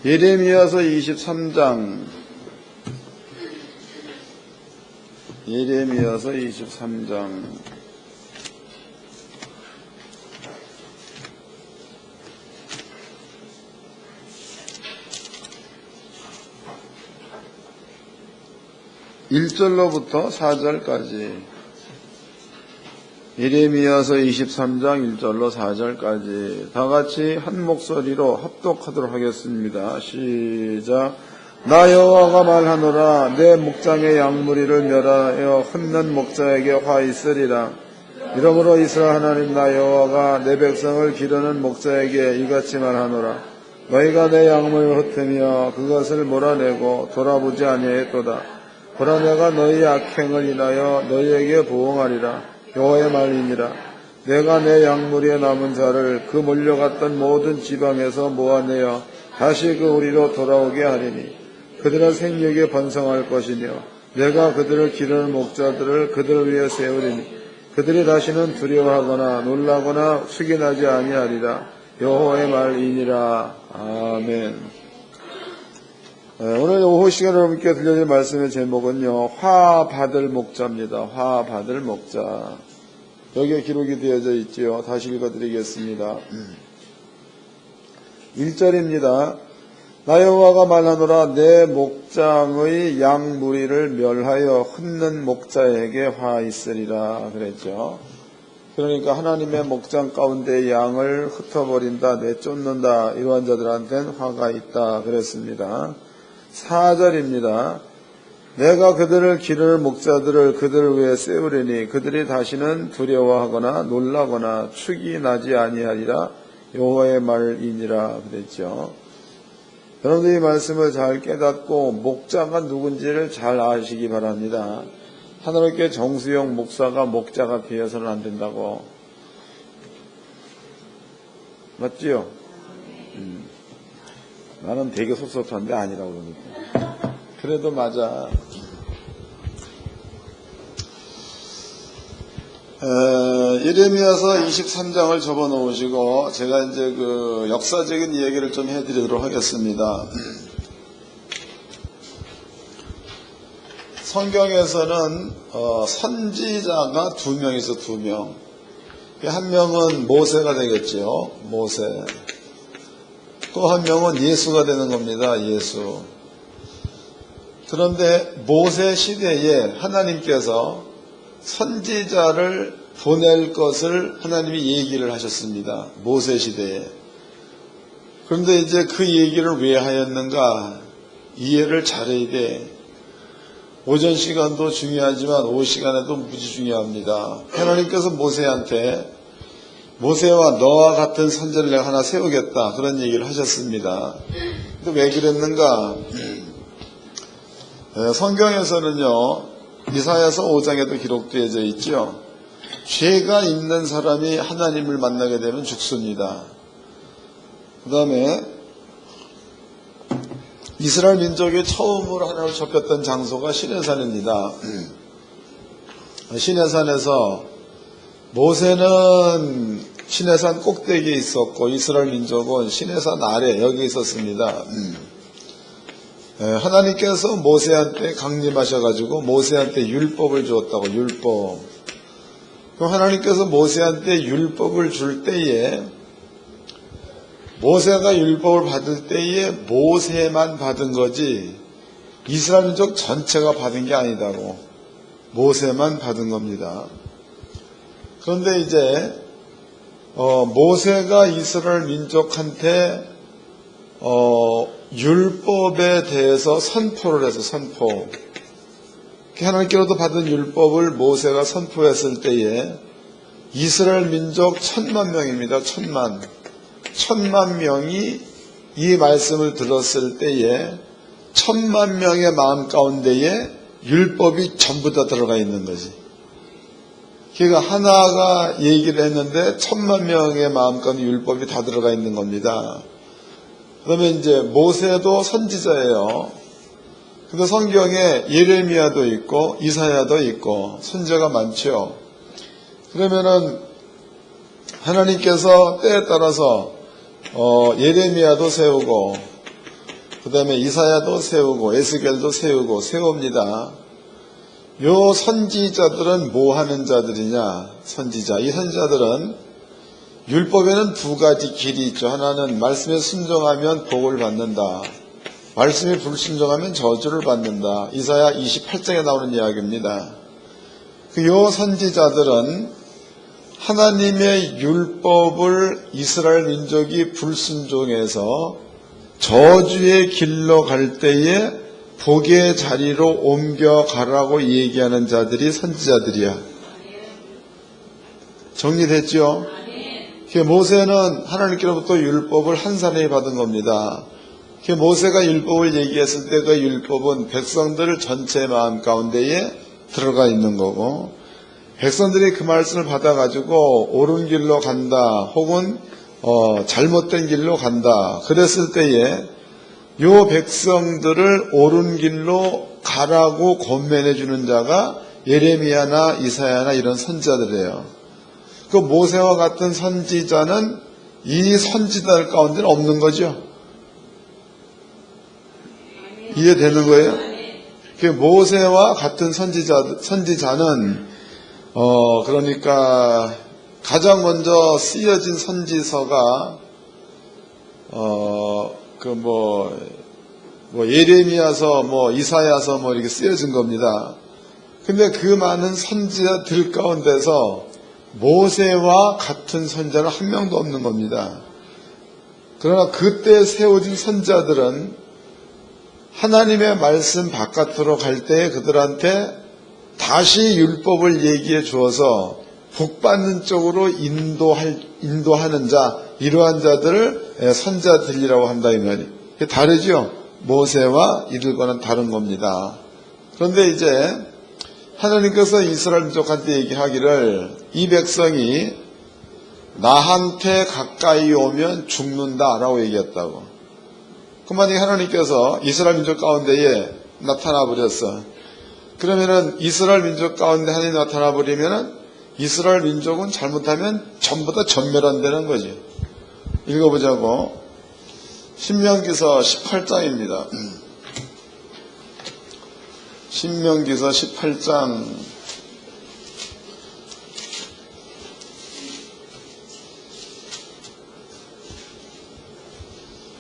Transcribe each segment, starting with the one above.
예레미야서 23장, 예레미야서 23장. (1절로부터) (4절까지) 예레미야서 23장 1절로 4절까지 다같이 한 목소리로 합독하도록 하겠습니다. 시작. 나 여호와가 말하노라. 내 목장의 양무리를 멸하여 흩는 목자에게 화 있으리라. 이러므로 이스라엘 하나님 나 여호와가 내 백성을 기르는 목자에게 이같이 말하노라. 너희가 내 양물을 흩으며 그것을 몰아내고 돌아보지 아니하였도다. 보라 내가 너희 악행을 인하여 너희에게 보응하리라. 여호와의 말이니라. 내가 내 양무리에 남은 자를 그 몰려갔던 모든 지방에서 모아내어 다시 그 우리로 돌아오게 하리니 그들은 생육에 번성할 것이며 내가 그들을 기르는 목자들을 그들을 위해 세우리니 그들이 다시는 두려워하거나 놀라거나 숙연하지 아니하리라. 여호와의 말이니라. 아멘. 오늘 오후 시간 여러분께 들려드릴 말씀의 제목은요, 화 받을 목자입니다. 화 받을 목자. 여기에 기록이 되어져 있지요. 다시 읽어드리겠습니다. 1절입니다. 나 여호와가 말하노라. 내 목장의 양 무리를 멸하여 흩는 목자에게 화 있으리라 그랬죠. 그러니까 하나님의 목장 가운데 양을 흩어버린다, 내쫓는다, 이러한 자들한테는 화가 있다 그랬습니다. 4절입니다. 내가 그들을 기를 목자들을 그들을 위해 세우리니 그들이 다시는 두려워하거나 놀라거나 축이 나지 아니하리라. 여호와의 말이니라 그랬죠. 여러분들 이 말씀을 잘 깨닫고 목자가 누군지를 잘 아시기 바랍니다. 하나님께 정수영 목사가 목자가 되어서는 안 된다고. 맞지요? 나는 되게 섭섭한데 아니라고 그러니까. 그래도 맞아. 예레미야서 23장을 접어 놓으시고 제가 이제 그 역사적인 이야기를 좀 해드리도록 하겠습니다. 성경에서는 선지자가 2명 있어. 2명. 한 명은 모세가 되겠죠. 모세. 또 한 명은 예수가 되는 겁니다. 예수. 그런데 모세 시대에 하나님께서 선지자를 보낼 것을 하나님이 얘기를 하셨습니다. 모세 시대에. 그런데 이제 그 얘기를 왜 하였는가 이해를 잘해야 돼. 오전 시간도 중요하지만 오후 시간에도 무지 중요합니다. 하나님께서 모세한테 모세와 너와 같은 선지자를 내가 하나 세우겠다 그런 얘기를 하셨습니다. 근데 왜 그랬는가? 성경에서는요, 이사야서 5장에도 기록되어져 있죠. 죄가 있는 사람이 하나님을 만나게 되면 죽습니다. 그 다음에 이스라엘 민족이 처음으로 하나님을 접했던 장소가 시내산입니다. 시내산에서 모세는 시내산 꼭대기에 있었고 이스라엘 민족은 시내산 아래 여기 있었습니다. 하나님께서 모세한테 강림하셔가지고 모세한테 율법을 주었다고. 율법. 그럼 하나님께서 모세한테 율법을 줄 때에 모세가 율법을 받을 때에 모세만 받은 거지 이스라엘 민족 전체가 받은 게 아니다고. 모세만 받은 겁니다. 그런데 이제 모세가 이스라엘 민족한테 율법에 대해서 선포를 해서 선포. 하나님께로부터 받은 율법을 모세가 선포했을 때에 이스라엘 민족 1000만 명입니다. 1000만 명이 이 말씀을 들었을 때에 1000만 명의 마음 가운데에 율법이 전부 다 들어가 있는 거지. 그러니까 하나가 얘기를 했는데 1000만 명의 마음 가운데 율법이 다 들어가 있는 겁니다. 그러면 이제 모세도 선지자예요. 근데 성경에 예레미야도 있고 이사야도 있고 선지자가 많죠. 그러면은 하나님께서 때에 따라서 예레미야도 세우고 그 다음에 이사야도 세우고 에스겔도 세웁니다. 요 선지자들은 뭐 하는 자들이냐? 선지자. 이 선지자들은 율법에는 두 가지 길이 있죠. 하나는 말씀에 순종하면 복을 받는다. 말씀에 불순종하면 저주를 받는다. 이사야 28장에 나오는 이야기입니다. 요 선지자들은 하나님의 율법을 이스라엘 민족이 불순종해서 저주의 길로 갈 때에 복의 자리로 옮겨가라고 얘기하는 자들이 선지자들이야. 정리됐죠? 모세는 하나님께로부터 율법을 한 사람이 받은 겁니다. 모세가 율법을 얘기했을 때 그 율법은 백성들 전체의 마음 가운데에 들어가 있는 거고, 백성들이 그 말씀을 받아가지고 옳은 길로 간다 혹은 잘못된 길로 간다 그랬을 때에 요 백성들을 옳은 길로 가라고 권면해 주는 자가 예레미야나 이사야나 이런 선지자들이에요. 그 모세와 같은 선지자는 이 선지자들 가운데는 없는 거죠. 이해되는 거예요? 그 모세와 같은 선지자는 그러니까 가장 먼저 쓰여진 선지서가 예레미야서 이사야서 이렇게 쓰여진 겁니다. 근데 그 많은 선지자들 가운데서 모세와 같은 선지자는 한 명도 없는 겁니다. 그러나 그때 세워진 선지자들은 하나님의 말씀 바깥으로 갈 때 그들한테 다시 율법을 얘기해 주어서 복받는 쪽으로 인도하는 자, 이러한 자들을 선지자들이라고 한다 이 말이에요. 다르죠? 모세와 이들과는 다른 겁니다. 그런데 이제 하나님께서 이스라엘 민족한테 얘기하기를 이 백성이 나한테 가까이 오면 죽는다라고 얘기했다고. 그 만약에 하나님께서 이스라엘 민족 가운데에 나타나 버렸어. 그러면은 이스라엘 민족 가운데 하나님이 나타나 버리면은 이스라엘 민족은 잘못하면 전부 다 전멸한다는 거지. 읽어보자고. 신명기서 18장입니다. 신명기서 18장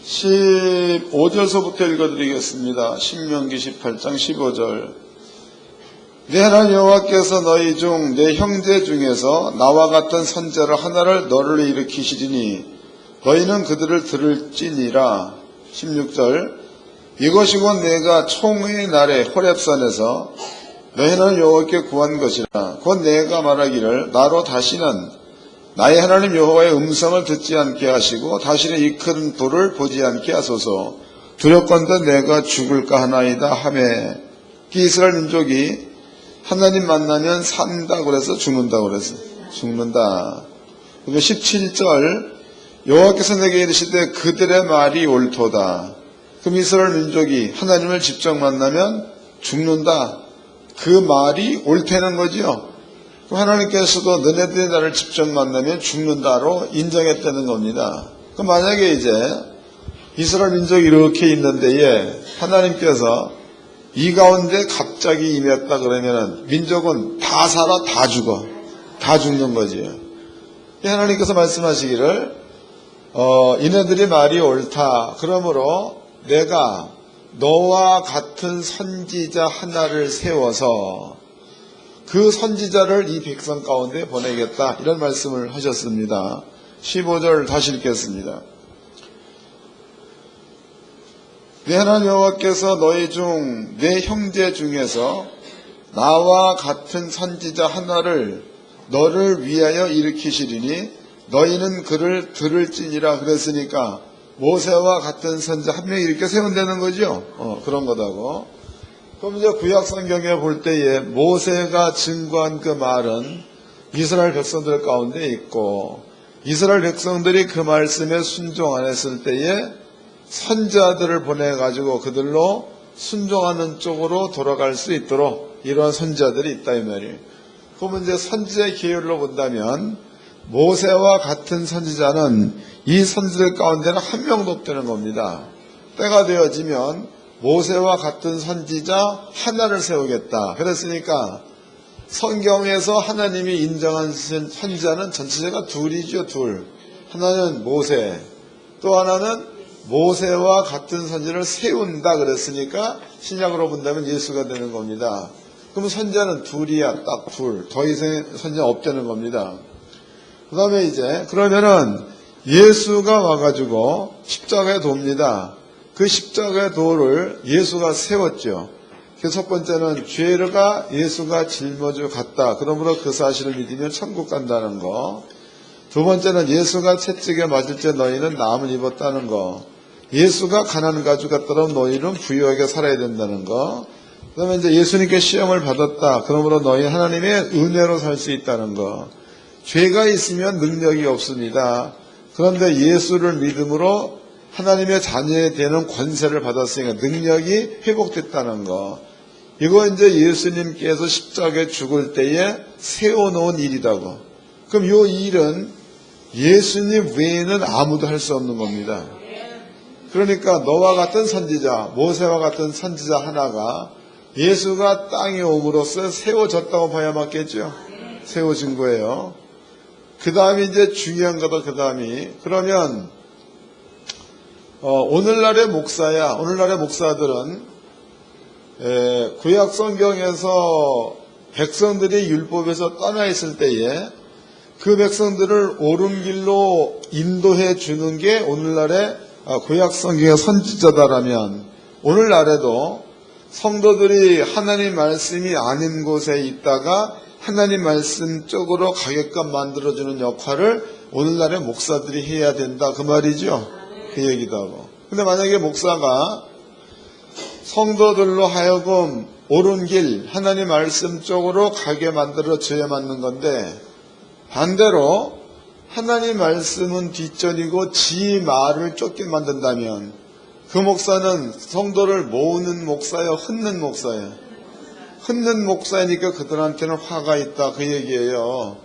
15절서부터 읽어드리겠습니다. 신명기 18장 15절. 내 하나님 여호와께서 너희 중 내 형제 중에서 나와 같은 선지자를 하나를 너를 일으키시리니 너희는 그들을 들을지니라. 16절. 이것이 곧 내가 총회의 날에 호렙산에서 너희 하나님 여호와께 구한 것이라. 곧 내가 말하기를 나로 다시는 나의 하나님 여호와의 음성을 듣지 않게 하시고 다시는 이 큰 불을 보지 않게 하소서. 두렵건대 내가 죽을까 하나이다 하매. 이스라엘 민족이 하나님 만나면 산다 그래서 죽는다 그래서 죽는다. 17절 여호와께서 내게 이르시되 그들의 말이 옳도다. 그럼 이스라엘 민족이 하나님을 직접 만나면 죽는다. 그 말이 옳다는 거죠. 그럼 하나님께서도 너네들이 나를 직접 만나면 죽는다로 인정했다는 겁니다. 그럼 만약에 이제 이스라엘 민족이 이렇게 있는 데에 하나님께서 이 가운데 갑자기 임했다 그러면은 민족은 다 살아 다 죽어. 다 죽는 거지. 하나님께서 말씀하시기를 이네들이 말이 옳다. 그러므로 내가 너와 같은 선지자 하나를 세워서 그 선지자를 이 백성 가운데 보내겠다. 이런 말씀을 하셨습니다. 15절 다시 읽겠습니다. 내 하나님 여호와께서 너희 중 내 형제 중에서 나와 같은 선지자 하나를 너를 위하여 일으키시리니 너희는 그를 들을지니라 그랬으니까 모세와 같은 선지자 한 명이 이렇게 세운다는 거죠. 그런 거다고. 그럼 이제 구약 성경에 볼 때에 모세가 증거한 그 말은 이스라엘 백성들 가운데 있고 이스라엘 백성들이 그 말씀에 순종 안 했을 때에 선지자들을 보내가지고 그들로 순종하는 쪽으로 돌아갈 수 있도록 이러한 선지자들이 있다 이 말이에요. 그러면 이제 선지자의 계율로 본다면 모세와 같은 선지자는 이 선지자들 가운데는 한 명도 없다는 겁니다. 때가 되어지면 모세와 같은 선지자 하나를 세우겠다. 그랬으니까 성경에서 하나님이 인정한 선지자는 전체가 둘이죠. 둘. 하나는 모세, 또 하나는 모세와 같은 선지자를 세운다 그랬으니까 신약으로 본다면 예수가 되는 겁니다. 그럼 선지자는 둘이야. 딱 둘. 더 이상 선지자 없다는 겁니다. 그 다음에 이제 그러면은 예수가 와가지고 십자가에 돕니다. 그 십자가의 도를 예수가 세웠죠. 그래서 첫 번째는 죄가 예수가 짊어지고 갔다. 그러므로 그 사실을 믿으면 천국 간다는 거. 두 번째는 예수가 채찍에 맞을 때 너희는 남을 입었다는 거. 예수가 가난한 가죽 같더라도 너희는 부유하게 살아야 된다는 거. 그 다음에 이제 예수님께 시험을 받았다. 그러므로 너희 하나님의 은혜로 살 수 있다는 거. 죄가 있으면 능력이 없습니다. 그런데 예수를 믿음으로 하나님의 자녀에 되는 권세를 받았으니까 능력이 회복됐다는 거. 이거 이제 예수님께서 십자가에 죽을 때에 세워놓은 일이라고. 그럼 이 일은 예수님 외에는 아무도 할 수 없는 겁니다. 그러니까 너와 같은 선지자, 모세와 같은 선지자 하나가 예수가 땅에 옴으로써 세워졌다고 봐야 맞겠죠. 세워진 거예요. 그 다음에 이제 중요한 거다. 그 다음이 그러면 오늘날의 목사야. 오늘날의 목사들은 구약 성경에서 백성들이 율법에서 떠나 있을 때에 그 백성들을 옳은 길로 인도해 주는 게 오늘날의 구약 성경의 선지자다라면 오늘날에도 성도들이 하나님 말씀이 아닌 곳에 있다가 하나님 말씀 쪽으로 가게끔 만들어주는 역할을 오늘날의 목사들이 해야 된다. 그 말이죠. 그 얘기도 하고. 근데 만약에 목사가 성도들로 하여금 옳은 길, 하나님 말씀 쪽으로 가게 만들어줘야 맞는 건데 반대로 하나님 말씀은 뒷전이고 지 말을 쫓게 만든다면 그 목사는 성도를 모으는 목사예요? 흩는 목사예요? 흩는 목사니까 그들한테는 화가 있다. 그 얘기예요.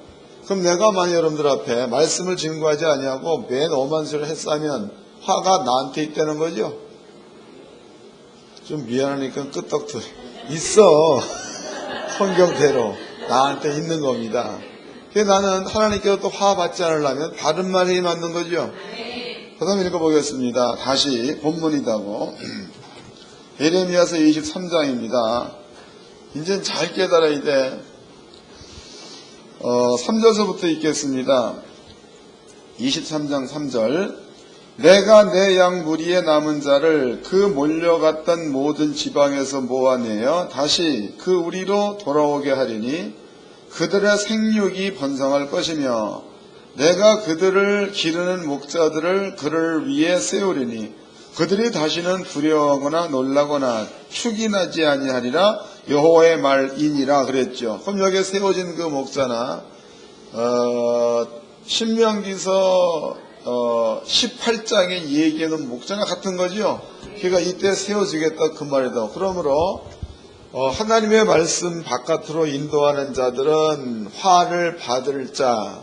그럼 내가 만약 여러분들 앞에 말씀을 증거하지 아니하고 맨 오만 소리를 했으면 화가 나한테 있다는 거죠? 좀 미안하니까 끄떡도 있어. 성경대로 나한테 있는 겁니다. 그래서 나는 하나님께서 또 화 받지 않으려면 바른 말이 맞는 거죠. 그 다음에 읽어보겠습니다. 다시 본문이다고. 예레미야서 23장입니다. 이제 잘 깨달아야 돼. 3절서부터 읽겠습니다. 23장 3절. 내가 내 양 무리에 남은 자를 그 몰려갔던 모든 지방에서 모아내어 다시 그 우리로 돌아오게 하리니 그들의 생육이 번성할 것이며 내가 그들을 기르는 목자들을 그를 위해 세우리니 그들이 다시는 두려워하거나 놀라거나 축이 나지 아니하리라. 여호와의 말이니라 그랬죠. 그럼 여기에 세워진 그 목자나 신명기서 18장에 얘기하는 목자가 같은 거죠. 그러니까 이때 세워지겠다 그 말이다. 그러므로 하나님의 말씀 바깥으로 인도하는 자들은 화를 받을 자,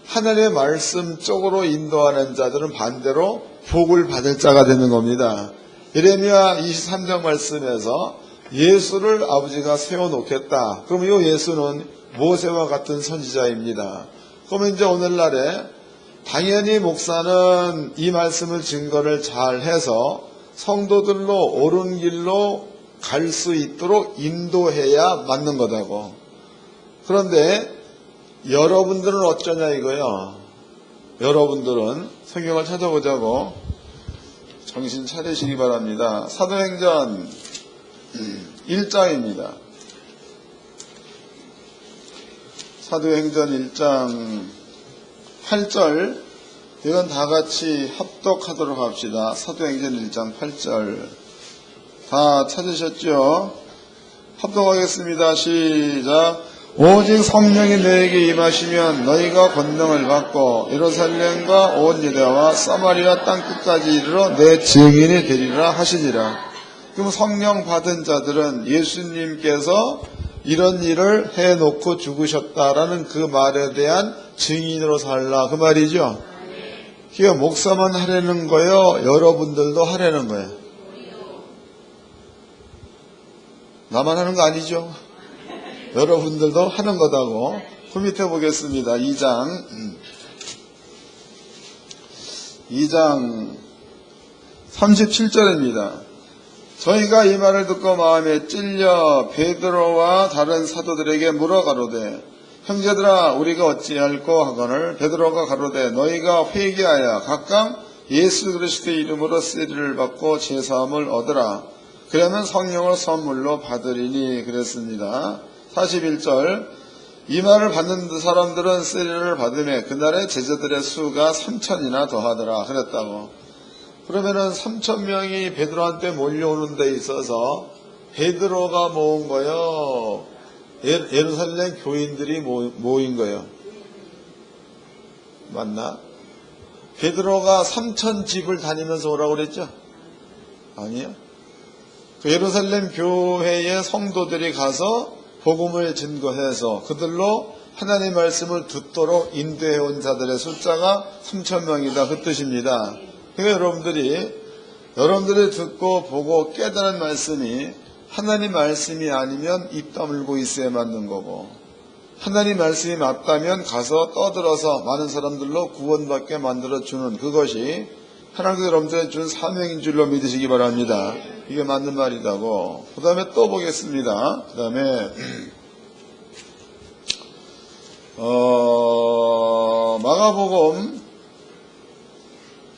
하나님의 말씀 쪽으로 인도하는 자들은 반대로 복을 받을 자가 되는 겁니다. 예레미야 23장 말씀에서 예수를 아버지가 세워놓겠다. 그럼 이 예수는 모세와 같은 선지자입니다. 그러면 이제 오늘날에 당연히 목사는 이 말씀을 증거를 잘 해서 성도들로 옳은 길로 갈 수 있도록 인도해야 맞는 거다고. 그런데 여러분들은 어쩌냐 이거요. 여러분들은 성경을 찾아보자고. 정신 차리시기 바랍니다. 사도행전 1장입니다. 사도행전 1장 8절. 이건 다 같이 합독하도록 합시다. 사도행전 1장 8절. 다 찾으셨죠? 합독하겠습니다. 시작. 오직 성령이 너에게 임하시면 너희가 권능을 받고 예루살렘과 온 유대와 사마리아 땅끝까지 이르러 내 증인이 되리라 하시니라. 그럼 성령 받은 자들은 예수님께서 이런 일을 해놓고 죽으셨다라는 그 말에 대한 증인으로 살라 그 말이죠. 그게 목사만 하려는 거예요? 여러분들도 하려는 거예요? 나만 하는 거 아니죠? 여러분들도 하는 거다고. 그 밑에 보겠습니다. 2장 37절입니다. 저희가 이 말을 듣고 마음에 찔려 베드로와 다른 사도들에게 물어가로되 형제들아 우리가 어찌할꼬 하거늘 베드로가 가로되 너희가 회개하여 각각 예수 그리스도의 이름으로 세리를 받고 제사함을 얻으라. 그러면 성령을 선물로 받으리니 그랬습니다. 41절 이 말을 받는 사람들은 세리를 받으며 그날의 제자들의 수가 3,000이나 더하더라 그랬다고. 그러면은 3,000명이 베드로한테 몰려오는 데 있어서 베드로가 모은 거요, 예루살렘 교인들이 모인 거예요. 맞나? 베드로가 3,000집을 다니면서 오라고 그랬죠? 아니요. 그 예루살렘 교회의 성도들이 가서 복음을 증거해서 그들로 하나님의 말씀을 듣도록 인도해온 자들의 숫자가 3,000명이다 그 뜻입니다. 그러니까 여러분들이 듣고 보고 깨달은 말씀이 하나님 말씀이 아니면 입 다물고 있어야 맞는 거고, 하나님 말씀이 맞다면 가서 떠들어서 많은 사람들로 구원받게 만들어주는 그것이 하나님께서 여러분들에 준 사명인 줄로 믿으시기 바랍니다. 이게 맞는 말이라고. 그 다음에 또 보겠습니다. 그 다음에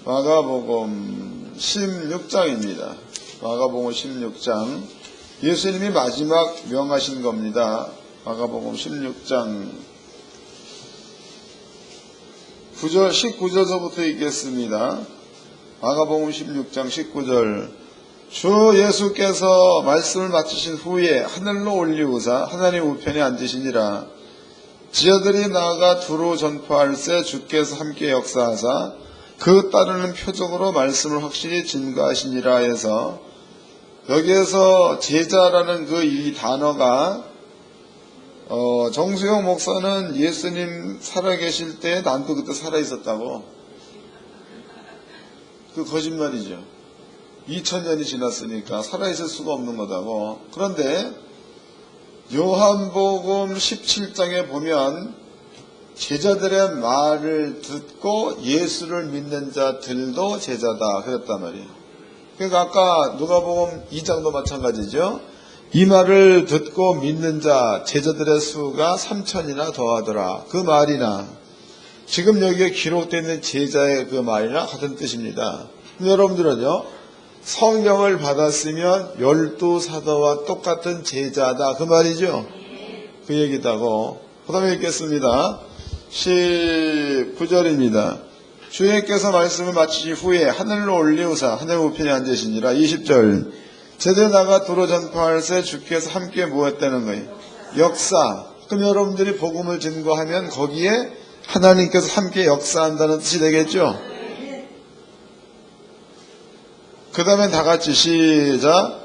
마가복음 16장입니다. 마가복음 16장. 예수님이 마지막 명하신 겁니다. 마가복음 16장 9절, 19절서부터 읽겠습니다. 마가복음 16장 19절. 주 예수께서 말씀을 마치신 후에 하늘로 올리우사 하나님 우편에 앉으시니라. 지어들이 나아가 두루 전파할새 주께서 함께 역사하사 그 따르는 표적으로 말씀을 확실히 증거하시니라 해서, 여기에서 제자라는 그 이 단어가 정수영 목사는 예수님 살아계실 때 난도 그때 살아있었다고. 그 거짓말이죠. 2000년이 지났으니까 살아있을 수가 없는 거다고. 그런데 요한복음 17장에 보면 제자들의 말을 듣고 예수를 믿는 자들도 제자다 그랬단 말이에요. 그러니까 아까 누가복음 2장도 마찬가지죠. 이 말을 듣고 믿는 자 제자들의 수가 3,000이나 더하더라. 그 말이나 지금 여기에 기록되어 있는 제자의 그 말이나 같은 뜻입니다. 여러분들은요, 성령을 받았으면 12사도와 똑같은 제자다 그 말이죠. 그 얘기다고. 그 다음에 읽겠습니다. 19절입니다. 주님께서 말씀을 마치신 후에 하늘로 올리우사 하늘 우편에 앉으시니라. 20절. 제대로 나가 도로 전파할새 주께서 함께 모였다는 거예요. 역사. 그럼 여러분들이 복음을 증거하면 거기에 하나님께서 함께 역사한다는 뜻이 되겠죠. 그 다음에 다 같이 시작.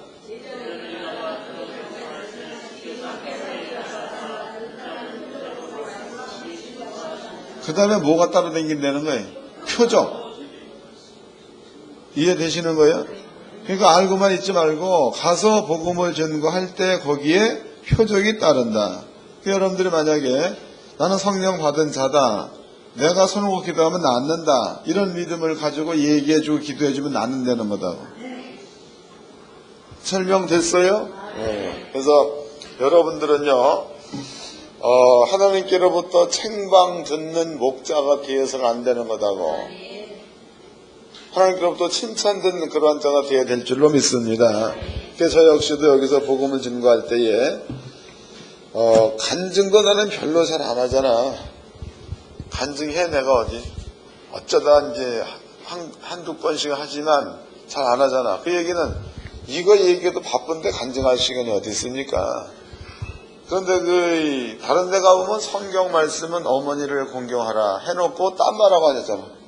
그 다음에 뭐가 따로 댕긴다는 거예요? 표적. 이해되시는 거예요? 그러니까 알고만 있지 말고 가서 복음을 전거할 때 거기에 표적이 따른다. 그러니까 여러분들이 만약에 나는 성령 받은 자다, 내가 손을 꼭 기도하면 낫는다, 이런 믿음을 가지고 얘기해주고 기도해주면 낫는다는 거다. 설명됐어요? 네. 그래서 여러분들은요, 하나님께로부터 책망 듣는 목자가 되어서는 안 되는 거다고. 하나님께로부터 칭찬 듣는 그러한 자가 되어야 될 줄로 믿습니다. 그래서 저 역시도 여기서 복음을 증거할 때에 간증도 나는 별로 잘 안 하잖아. 간증해 내가 어디 어쩌다 이제 한두 번씩 하지만 잘 안 하잖아. 그 얘기는 이거 얘기해도 바쁜데 간증할 시간이 어디 있습니까? 그런데 다른 데 가보면 성경 말씀은 어머니를 공경하라 해놓고 딴 말하고 하잖아.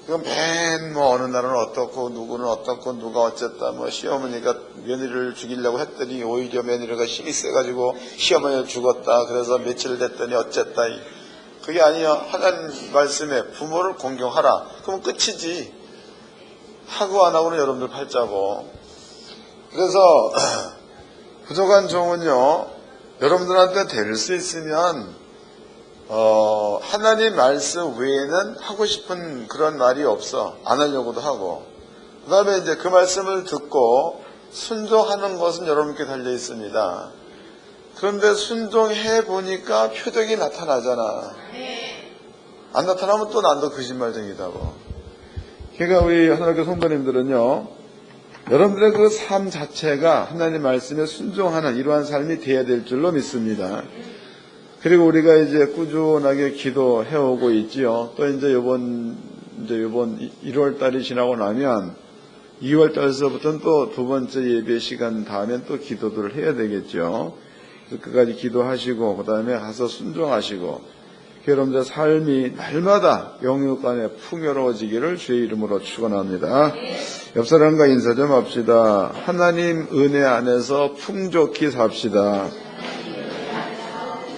그건 맨 어느 날은 어떻고 누구는 어떻고 누가 어쨌다 시어머니가 며느리를 죽이려고 했더니 오히려 며느리가 힘이 세가지고 시어머니가 죽었다. 그래서 며칠 됐더니 어쨌다. 그게 아니야. 하나님 말씀에 부모를 공경하라. 그러면 끝이지. 하고 안 하고는 여러분들 팔자고. 그래서 부족한 종은요, 여러분들한테 될 수 있으면 하나님 말씀 외에는 하고 싶은 그런 말이 없어. 안 하려고도 하고. 그 다음에 이제 그 말씀을 듣고 순종하는 것은 여러분께 달려 있습니다. 그런데 순종해 보니까 표적이 나타나잖아. 안 나타나면 또 난도 거짓말쟁이다고. 그러니까 우리 하나님께 성도님들은요, 여러분들의 그 삶 자체가 하나님 말씀에 순종하는 이러한 삶이 되어야 될 줄로 믿습니다. 그리고 우리가 이제 꾸준하게 기도해오고 있지요. 또 이제 요번 1월 달이 지나고 나면 2월 달서부터는 또 두 번째 예배 시간 다음엔 또 기도들을 해야 되겠죠. 그래서 그까지 기도하시고 그 다음에 가서 순종하시고 여러분들의 삶이 날마다 영육간에 풍요로워지기를 주의 이름으로 축원합니다. 옆 사람과 인사 좀 합시다. 하나님 은혜 안에서 풍족히 삽시다.